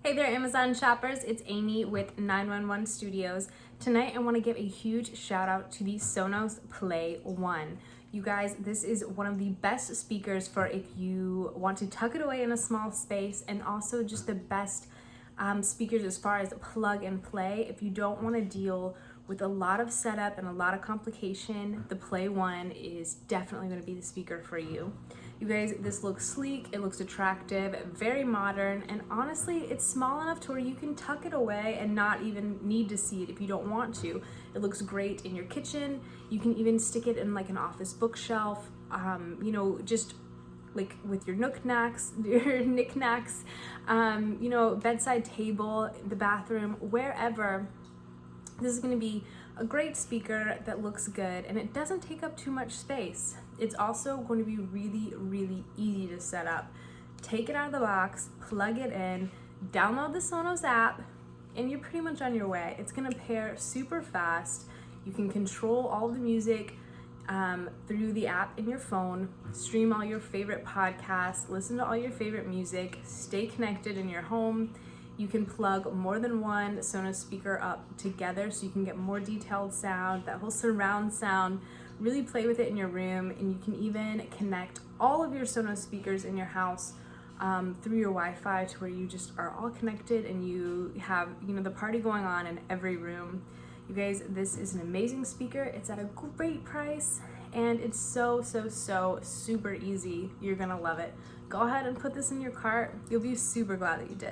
Hey there, Amazon shoppers. It's Amy with 911 Studios. Tonight, I want to give a huge shout out to the Sonos PLAY1. You guys, this is one of the best speakers for if you want to tuck it away in a small space, and also just the best speakers as far as plug and play. If you don't want to deal with a lot of setup and a lot of complication, the PLAY1 is definitely going to be the speaker for you. You guys, this looks sleek, it looks attractive, very modern, and honestly, it's small enough to where you can tuck it away and not even need to see it if you don't want to. It looks great in your kitchen. You can even stick it in like an office bookshelf, just like with your knickknacks, bedside table, the bathroom, wherever. This is going to be a great speaker that looks good, and it doesn't take up too much space. It's also going to be really, really easy to set up. Take it out of the box, plug it in, download the Sonos app, and you're pretty much on your way. It's going to pair super fast. You can control all the music through the app in your phone, stream all your favorite podcasts, listen to all your favorite music, stay connected in your home. You can plug more than one Sonos speaker up together so you can get more detailed sound, that whole surround sound, really play with it in your room, and you can even connect all of your Sonos speakers in your house through your Wi-Fi to where you just are all connected and you have, the party going on in every room. You guys, this is an amazing speaker. It's at a great price, and it's so super easy. You're gonna love it. Go ahead and put this in your cart. You'll be super glad that you did.